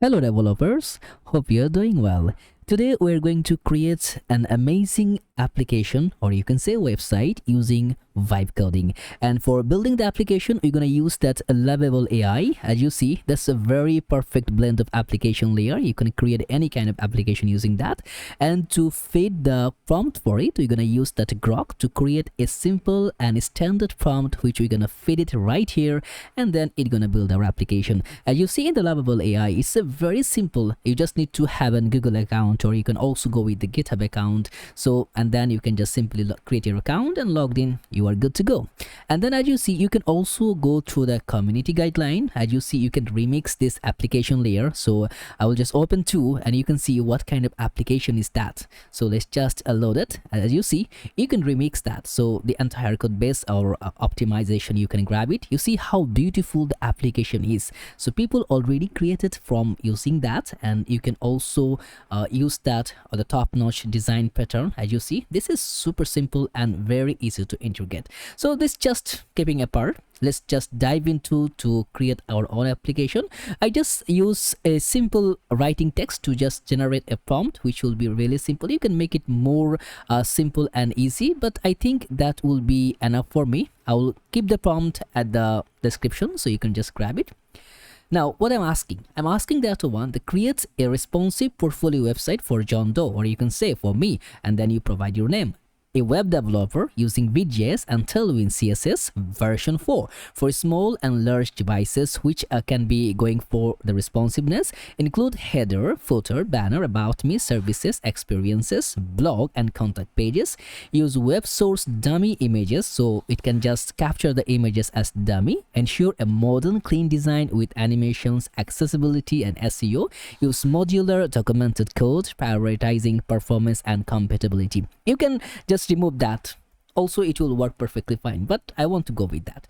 Hello developers, hope you're doing well. Today we're going to create an amazing application, or you can say website, using vibe coding. And for building the application, we're going to use that Lovable AI. As you see, that's a very perfect blend of application layer. You can create any kind of application using that. And to feed the prompt for it, we're going to use that Grok to create a simple and standard prompt, which we're going to feed it right here, and then it's going to build our application. As you see in the Lovable AI, it's a very simple. You just need to have a Google account, or you can also go with the GitHub account. And then you can just simply create your account and logged in. You are good to go. And then as you see, you can also go through the community guideline. As you see, you can remix this application layer. So I will just open two, and you can see what kind of application is that. So let's just load it. As you see, you can remix that. So the entire code base or optimization, you can grab it. You see how beautiful the application is. So people already created from using that, and you can also use that or the top-notch design pattern. As you see, this is super simple and very easy to integrate. So this just keeping apart, let's just dive into to create our own application. I just use a simple writing text to just generate a prompt, which will be really simple. You can make it more simple and easy, but I think that will be enough for me. I will keep the prompt at the description, so you can just grab it. Now, what I'm asking that one that creates a responsive portfolio website for John Doe, or you can say for me, and then you provide your name. A web developer using Vue.js and Tailwind CSS version 4 for small and large devices, which can be going for the responsiveness, include header, footer, banner, about me, services, experiences, blog, and contact pages. Use web source dummy images, so it can just capture the images as dummy. Ensure a modern, clean design with animations, accessibility, and SEO. Use modular documented code, prioritizing performance and compatibility. You can just remove that. Also, it will work perfectly fine, but I want to go with that.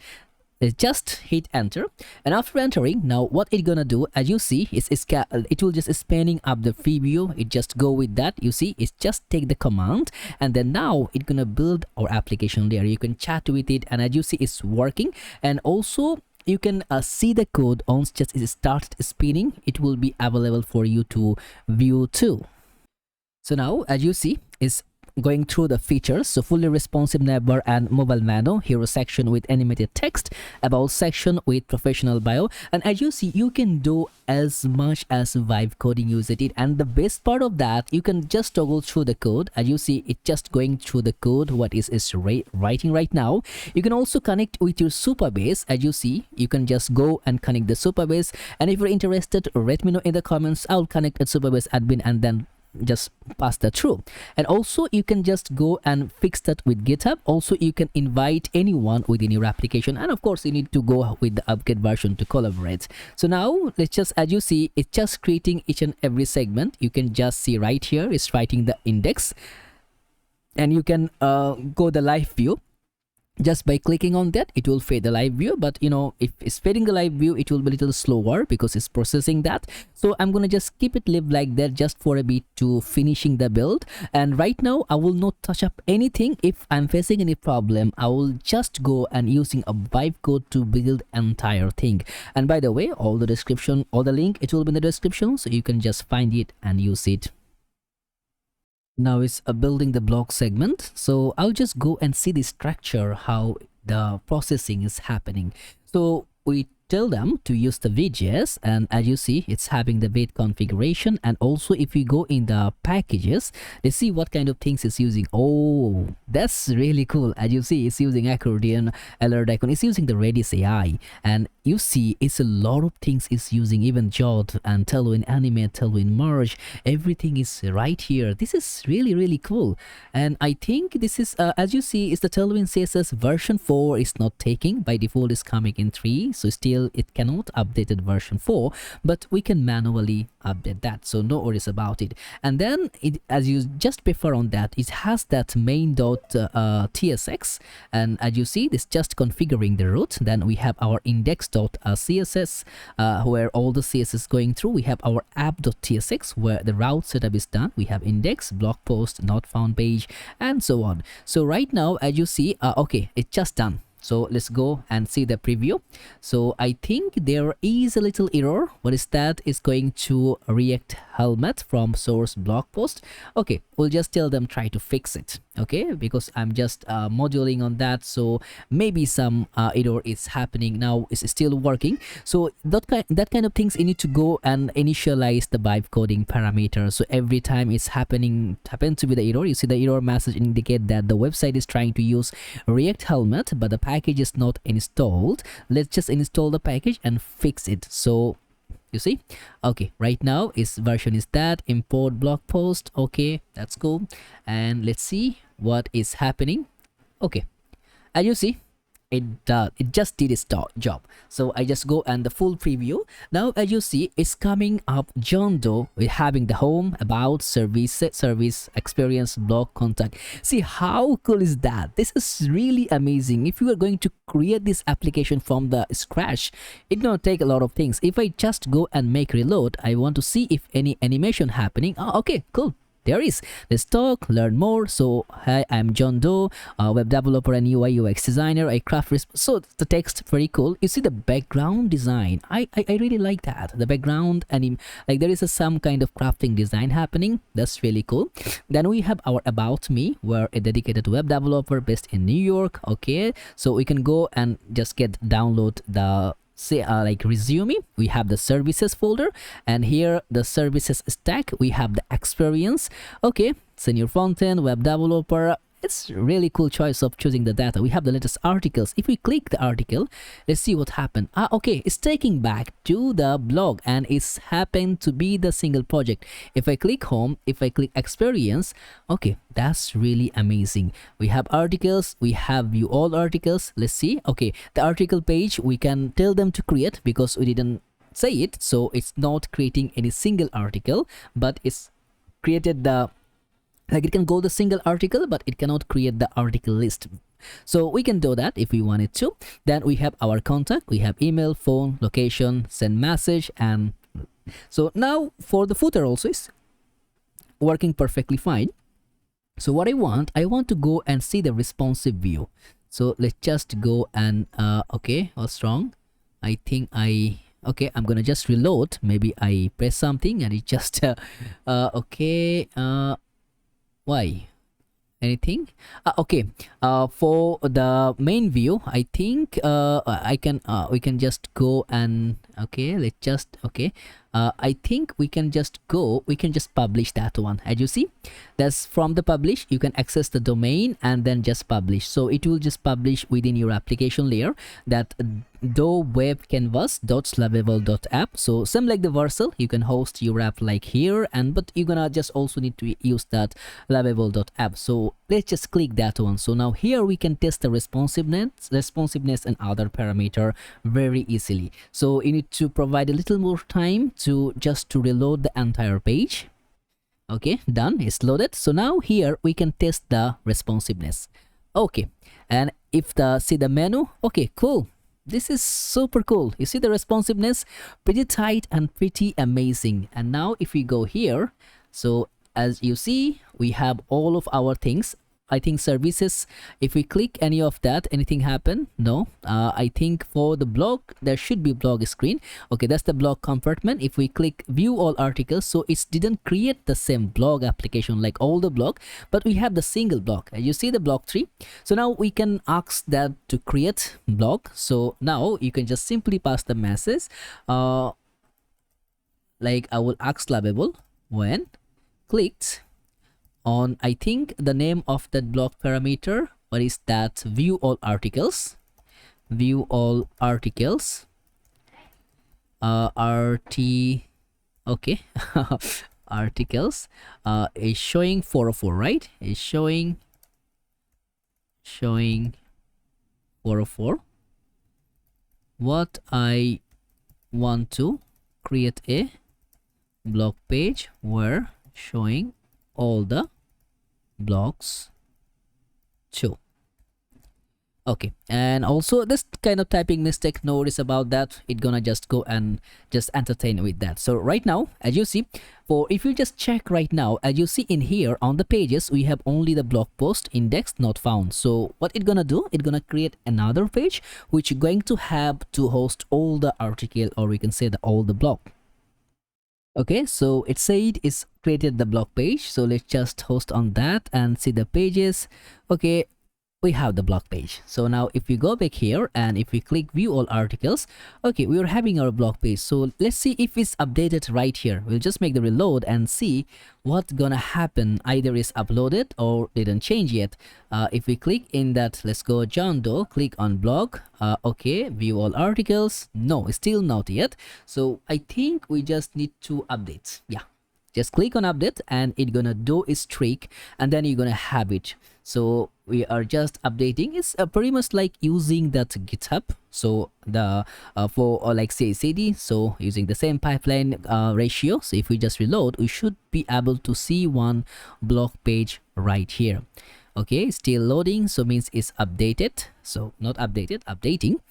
Just hit enter, and after entering, now what it's gonna do, as you see, it will just spanning up the preview. It just go with that. You see, it's just take the command, and then now it's gonna build our application layer. You can chat with it, and as you see, it's working. And also you can see the code once just it started spinning. It will be available for you to view too. So now, as you see, it's going through the features. So fully responsive navbar and mobile menu, hero section with animated text, about section with professional bio. And as you see, you can do as much as vibe coding using it. And the best part of that, you can just toggle through the code. As you see, it's just going through the code what is writing right now. You can also connect with your Supabase. As you see, you can just go and connect the Supabase. And if you're interested, let me know in the comments. I'll connect at Supabase admin and then just pass that through. And also you can just go and fix that with GitHub. Also, you can invite anyone within your application, and of course you need to go with the upgrade version to collaborate. So now let's just, as you see, it's just creating each and every segment. You can just see right here it's writing the index, and you can go the live view. Just by clicking on that, it will fade the live view, but you know, if it's fading the live view, it will be a little slower because it's processing that. So I'm gonna just keep it live like that just for a bit to finishing the build. And right now I will not touch up anything. If I'm facing any problem, I will just go and using a vibe code to build entire thing. And by the way, all the description, all the link, it will be in the description, so you can just find it and use it. Now it's building the block segment, so I'll just go and see the structure, how the processing is happening. So we tell them to use the Vue.js, and as you see, it's having the bait configuration. And also if you go in the packages, let's see what kind of things it's using. Oh, that's really cool. As you see, it's using accordion, alert icon, it's using the Redis AI, and you see it's a lot of things it's using, even Jot and Tailwind animate, Tailwind merge, everything is right here. This is really cool. And I think this is as you see, is the Tailwind CSS version 4 is not taking. By default is coming in 3, so still it cannot updated version 4, but we can manually update that, so no worries about it. And then it, as you just prefer on that, it has that main.tsx, and as you see, this just configuring the root. Then we have our index.css where all the CSS is going through. We have our app.tsx where the route setup is done. We have index, blog post, not found page, and so on. So right now, as you see, okay, it's just done. So let's go and see the preview. So I think there is a little error. What is that? It's going to React helmet from source blog post. Okay, we'll just tell them try to fix it. Okay, because I'm just moduling on that, so maybe some error is happening now. It's still working. So that kind of things, you need to go and initialize the vibe coding parameter. So every time it's happen to be the error, you see the error message indicate that the website is trying to use React helmet, but the package is not installed. Let's just install the package and fix it. So you see, okay, right now its version is that import blog post. Okay, that's cool. And let's see what is happening. Okay, as you see, it just did its job. So I just go and the full preview. Now as you see, it's coming up John Doe with having the home, about, service, experience, blog, contact. See how cool is that? This is really amazing. If you are going to create this application from the scratch, it's gonna take a lot of things. If I just go and make reload, I want to see if any animation happening. Oh, okay, cool. There is. Let's talk, learn more. So, hi, I'm John Doe, web developer and UI UX designer. I craft. So the text very cool. You see the background design. I really like that. The background and like there is some kind of crafting design happening. That's really cool. Then we have our about me. We're a dedicated web developer based in New York. Okay, so we can go and just download the like resume. We have the services folder, and here the services stack, we have the experience. Okay, senior front-end web developer. It's really cool choice of choosing the data. We have the latest articles. If we click the article, let's see what happened. Okay, it's taking back to the blog, and it's happened to be the single project. If I click home, if I click experience, okay, that's really amazing. We have articles, we have view all articles. Let's see. Okay, the article page, we can tell them to create because we didn't say it, so it's not creating any single article, but it's created the, like it can go the single article, but it cannot create the article list. So we can do that if we wanted to. Then we have our contact, we have email, phone, location, send message, and so now for the footer also is working perfectly fine. So what I want to go and see the responsive view. So let's just go and okay, what's wrong? I think okay, I'm gonna just reload. Maybe I press something and it just okay, why? Anything? Okay, for the main view, I think we can just go and okay, let's just okay, I think we can just publish that one. As you see, that's from the publish, you can access the domain and then just publish. So it will just publish within your application layer that do web canvas .lovable.app. So same like the Vercel, you can host your app like here, and but you're gonna just also need to use that lovable.app. So let's just click that one. So now here we can test the responsiveness and other parameter very easily. So you need to provide a little more time to reload the entire page. Okay, done, it's loaded. So now here we can test the responsiveness. Okay, and if see the menu, okay, cool. This is super cool. You see the responsiveness, pretty tight and pretty amazing. And now if we go here, so as you see, we have all of our things. I think services, if we click any of that, anything happen? No. I think for the blog, there should be blog screen. Okay, that's the blog compartment. If we click view all articles, so it didn't create the same blog application like all the blog, but we have the single blog. You see the blog tree. So now we can ask that to create blog. So now you can just simply pass the message. Like I will ask Lovable when clicked on, I think the name of that blog parameter, what is that? View all articles. View all articles. Okay. Articles is showing 404, right? Is showing 404. What I want to create a blog page where showing all the blogs too. Okay, and also this kind of typing mistake, no worries about that. It's gonna just go and just entertain with that. So right now, as you see, for if you just check right now, as you see in here on the pages, we have only the blog post index not found. So what it's gonna do, it's gonna create another page which is going to have to host all the article, or we can say the all the blog. Okay, so it said it's created the blog page, so let's just host on that and see the pages. Okay, we have the blog page. So now if we go back here and if we click view all articles, okay, we are having our blog page. So let's see if it's updated right here. We'll just make the reload and see what's gonna happen. Either is uploaded or didn't change yet. If we click in that, let's go John Doe, click on blog. Okay, view all articles. No, it's still not yet. So I think we just need to update. Yeah, just click on update and it's gonna do its trick, and then you're gonna have it. So we are just updating. It's pretty much like using that GitHub. So the for like CI/CD, so using the same pipeline ratio. So if we just reload, we should be able to see one blog page right here. Okay, still loading, so means it's updated. So not updated, updating.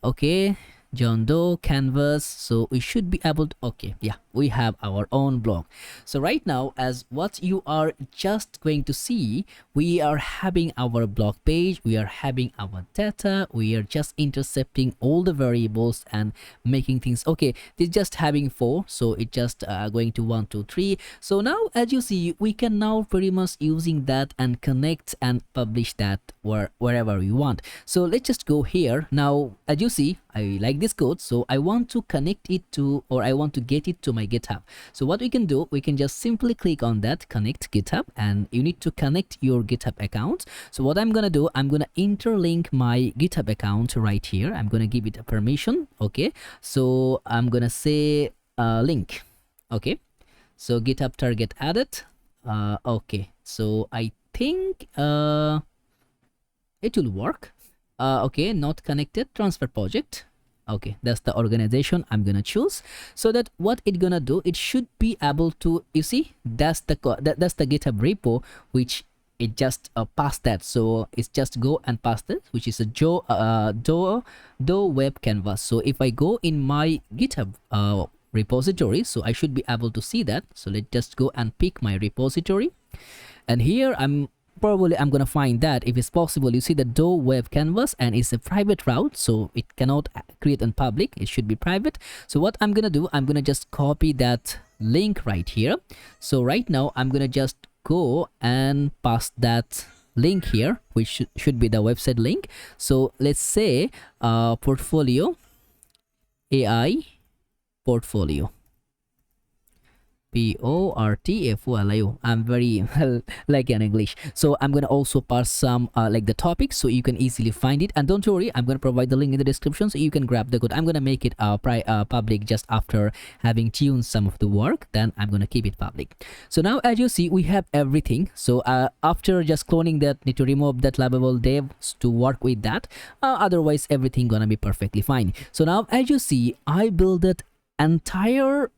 Okay, John Doe canvas, so we should be able to, okay, yeah, we have our own blog. So right now, as what you are just going to see, we are having our blog page, we are having our data, we are just intercepting all the variables and making things okay. This just having 4, so it just going to 1 2 3. So now as you see, we can now pretty much using that and connect and publish that wherever we want. So let's just go here now. As you see, I like this code, so I want to connect it to, or I want to get it to my GitHub. So what we can do, we can just simply click on that connect GitHub, and you need to connect your GitHub account. So what I'm gonna do, I'm gonna interlink my GitHub account right here. I'm gonna give it a permission. Okay, so I'm gonna say link. Okay, so GitHub target added. Okay, so I think it will work. Okay, not connected, transfer project. Okay, that's the organization I'm gonna choose. So that what it's gonna do, it should be able to, you see, that's the that's the GitHub repo which it just passed that. So it's just go and pass it, which is a Do web canvas. So if I go in my GitHub repository, so I should be able to see that. So let's just go and pick my repository, and here I'm gonna find that if it's possible, you see the Do web canvas, and it's a private route, so it cannot create in public, it should be private. So what I'm gonna do, I'm gonna just copy that link right here. So right now I'm gonna just go and paste that link here, which should be the website link. So let's say portfolio AI portfolio, portfolio. I'm very like in English, so I'm gonna also pass some like the topics, so you can easily find it. And don't worry, I'm gonna provide the link in the description, so you can grab the code. I'm gonna make it public just after having tuned some of the work, then I'm gonna keep it public. So now as you see, we have everything. So after just cloning that, need to remove that lovable dev to work with that. Otherwise everything gonna be perfectly fine. So now as you see, I built that entire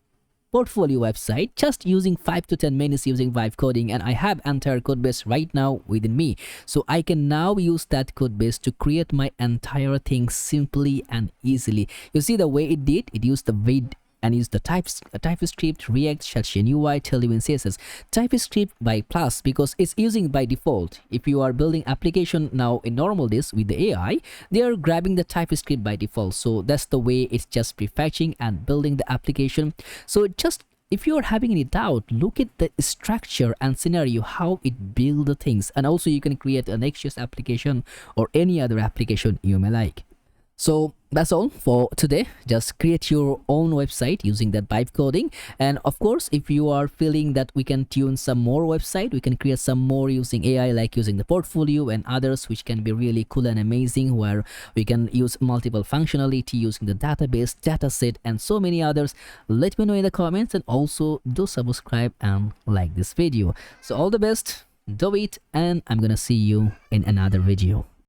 portfolio website just using 5 to 10 minutes using Vibe coding, and I have entire code base right now within me. So I can now use that code base to create my entire thing simply and easily. You see the way it did, it used the vid and use the TypeScript, React, Shell UI, Tailwind CSS, TypeScript by plus, because it's using by default. If you are building application now in normal this with the AI, they are grabbing the TypeScript by default. So that's the way it's just prefetching and building the application. So just if you are having any doubt, look at the structure and scenario, how it builds the things, and also you can create a Next.js application or any other application you may like. So that's all for today. Just create your own website using that Vibe coding. And of course, if you are feeling that we can tune some more website, we can create some more using AI, like using the portfolio and others, which can be really cool and amazing, where we can use multiple functionality using the database, dataset, and so many others. Let me know in the comments, and also do subscribe and like this video. So all the best, do it, and I'm gonna see you in another video.